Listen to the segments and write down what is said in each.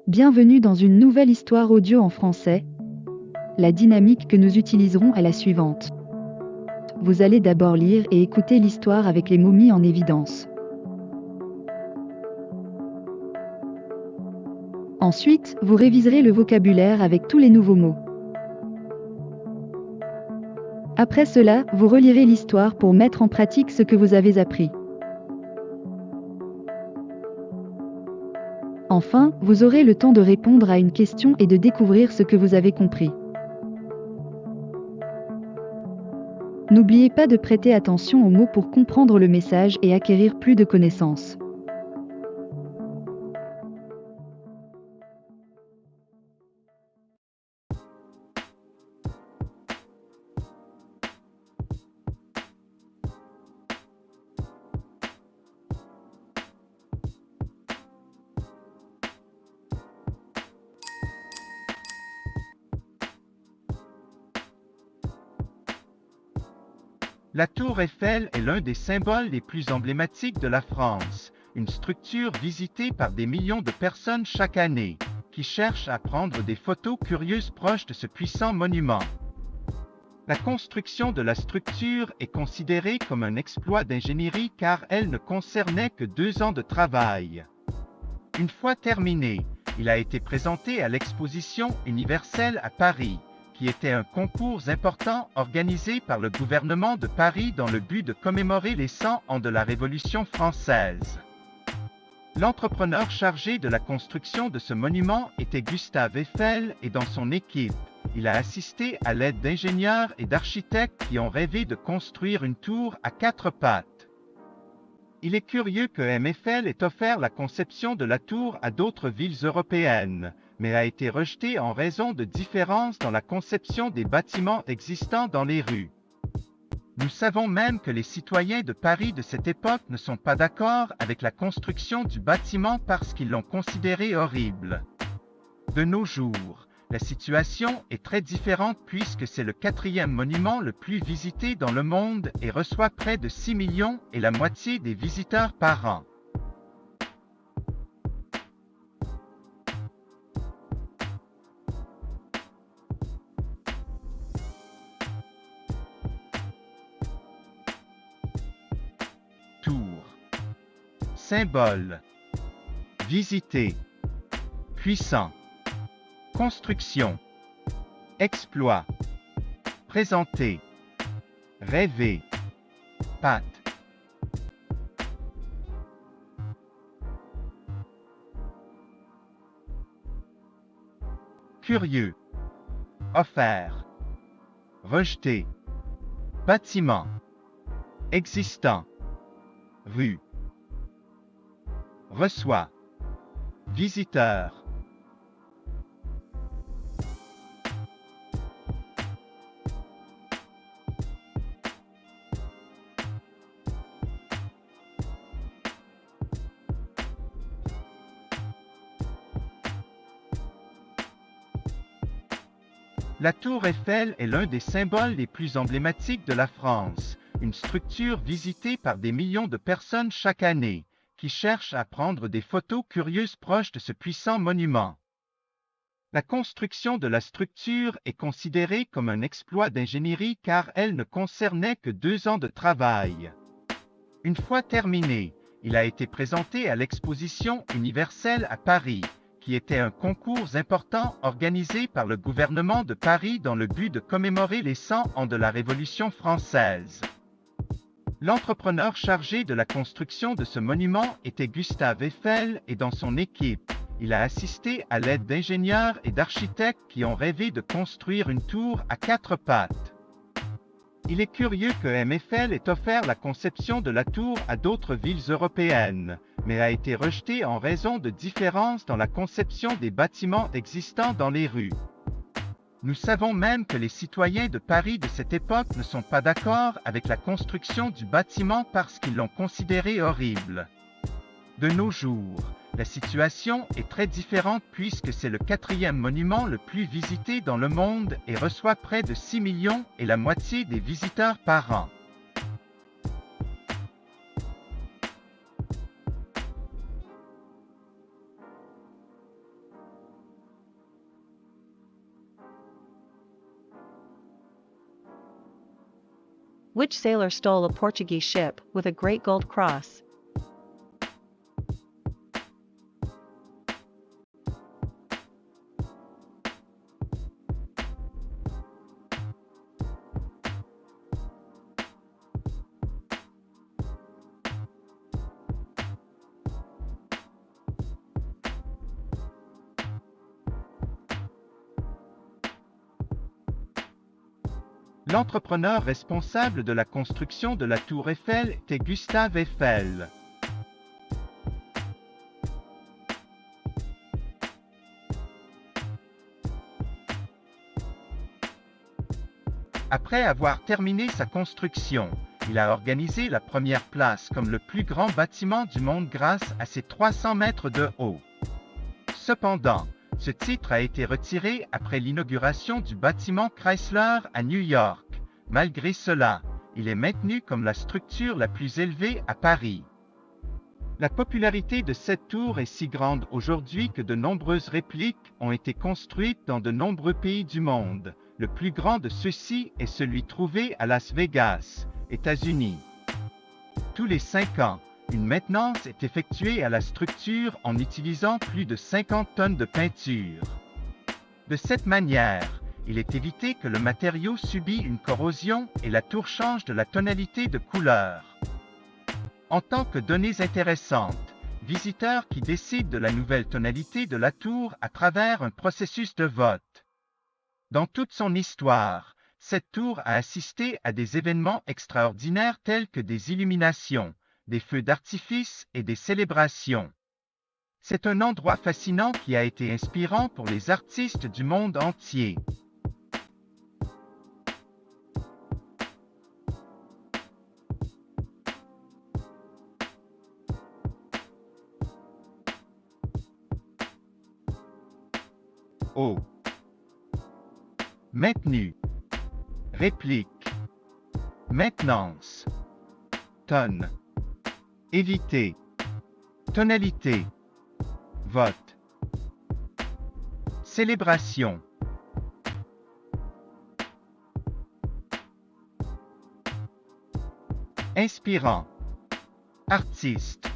Bienvenue dans une nouvelle histoire audio en français. La dynamique que nous utiliserons est la suivante. Vous allez d'abord lire et écouter l'histoire avec les mots mis en évidence. Ensuite, vous réviserez le vocabulaire avec tous les nouveaux mots. Après cela, vous relirez l'histoire pour mettre en pratique ce que vous avez appris. Enfin, vous aurez le temps de répondre à une question et de découvrir ce que vous avez compris. N'oubliez pas de prêter attention aux mots pour comprendre le message et acquérir plus de connaissances. La tour Eiffel est l'un des symboles les plus emblématiques de la France, une structure visitée par des millions de personnes chaque année, qui cherchent à prendre des photos curieuses proches de ce puissant monument. La construction de la structure est considérée comme un exploit d'ingénierie car elle ne concernait que 2 ans de travail. Une fois terminé, il a été présenté à l'Exposition universelle à Paris, qui était un concours important organisé par le gouvernement de Paris dans le but de commémorer les 100 ans de la Révolution française. L'entrepreneur chargé de la construction de ce monument était Gustave Eiffel et dans son équipe, il a assisté à l'aide d'ingénieurs et d'architectes qui ont rêvé de construire une tour à 4 pattes. Il est curieux que Eiffel ait offert la conception de la tour à d'autres villes européennes, mais a été rejeté en raison de différences dans la conception des bâtiments existants dans les rues. Nous savons même que les citoyens de Paris de cette époque ne sont pas d'accord avec la construction du bâtiment parce qu'ils l'ont considéré horrible. De nos jours, la situation est très différente puisque c'est le 4e monument le plus visité dans le monde et reçoit près de 6 millions et la moitié des visiteurs par an. Tour. Symbole. Visiter. Puissant. Construction. Exploit. Présenter. Rêver. Patte. Curieux. Offert. Rejeté. Bâtiment. Existant. Rue. Reçoit. Visiteur. La tour Eiffel est l'un des symboles les plus emblématiques de la France, une structure visitée par des millions de personnes chaque année, qui cherchent à prendre des photos curieuses proches de ce puissant monument. La construction de la structure est considérée comme un exploit d'ingénierie car elle ne concernait que 2 ans de travail. Une fois terminé, il a été présenté à l'Exposition universelle à Paris, qui était un concours important organisé par le gouvernement de Paris dans le but de commémorer les 100 ans de la Révolution française. L'entrepreneur chargé de la construction de ce monument était Gustave Eiffel et dans son équipe, il a assisté à l'aide d'ingénieurs et d'architectes qui ont rêvé de construire une tour à 4 pattes. Il est curieux que Eiffel ait offert la conception de la tour à d'autres villes européennes, mais a été rejeté en raison de différences dans la conception des bâtiments existants dans les rues. Nous savons même que les citoyens de Paris de cette époque ne sont pas d'accord avec la construction du bâtiment parce qu'ils l'ont considéré horrible. De nos jours, la situation est très différente puisque c'est le 4e monument le plus visité dans le monde et reçoit près de 6 millions et la moitié des visiteurs par an. Which sailor stole a Portuguese ship with a great gold cross? L'entrepreneur responsable de la construction de la tour Eiffel était Gustave Eiffel. Après avoir terminé sa construction, il a organisé la première place comme le plus grand bâtiment du monde grâce à ses 300 mètres de haut. Cependant, ce titre a été retiré après l'inauguration du bâtiment Chrysler à New York. Malgré cela, il est maintenu comme la structure la plus élevée à Paris. La popularité de cette tour est si grande aujourd'hui que de nombreuses répliques ont été construites dans de nombreux pays du monde. Le plus grand de ceux-ci est celui trouvé à Las Vegas, États-Unis. Tous les 5 ans, une maintenance est effectuée à la structure en utilisant plus de 50 tonnes de peinture. De cette manière, il est évité que le matériau subit une corrosion et la tour change de la tonalité de couleur. En tant que données intéressantes, visiteurs qui décident de la nouvelle tonalité de la tour à travers un processus de vote. Dans toute son histoire, cette tour a assisté à des événements extraordinaires tels que des illuminations, des feux d'artifice et des célébrations. C'est un endroit fascinant qui a été inspirant pour les artistes du monde entier. Oh! Maintenu. Réplique. Maintenance. Tonne. Éviter. Tonalité. Vote. Célébration. Inspirant. Artiste.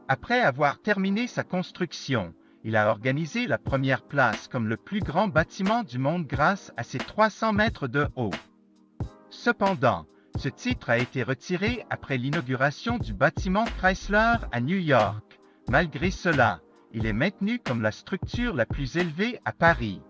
Après avoir terminé sa construction, il a organisé la première place comme le plus grand bâtiment du monde grâce à ses 300 mètres de haut. Cependant, ce titre a été retiré après l'inauguration du bâtiment Chrysler à New York. Malgré cela, il est maintenu comme la structure la plus élevée à Paris.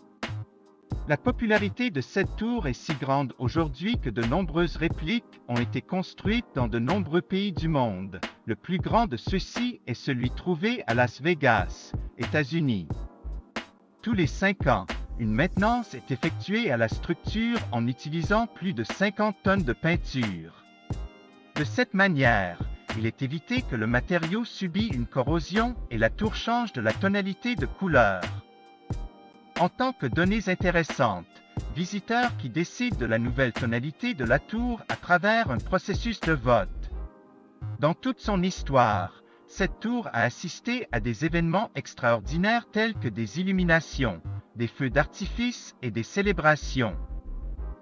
La popularité de cette tour est si grande aujourd'hui que de nombreuses répliques ont été construites dans de nombreux pays du monde. Le plus grand de ceux-ci est celui trouvé à Las Vegas, États-Unis. Tous les 5 ans, une maintenance est effectuée à la structure en utilisant plus de 50 tonnes de peinture. De cette manière, il est évité que le matériau subit une corrosion et la tour change de la tonalité de couleur. En tant que données intéressantes, visiteurs qui décident de la nouvelle tonalité de la tour à travers un processus de vote. Dans toute son histoire, cette tour a assisté à des événements extraordinaires tels que des illuminations, des feux d'artifice et des célébrations.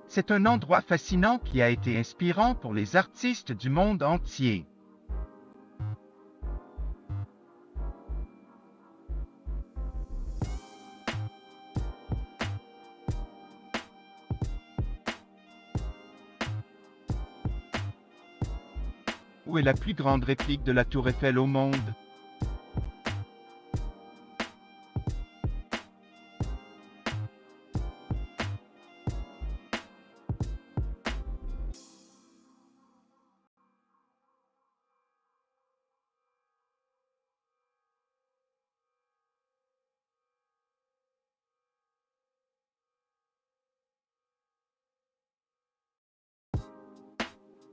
C'est un endroit fascinant qui a été inspirant pour les artistes du monde entier. Où est la plus grande réplique de la tour Eiffel au monde?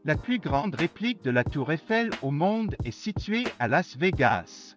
La plus grande réplique de la tour Eiffel au monde est située à Las Vegas.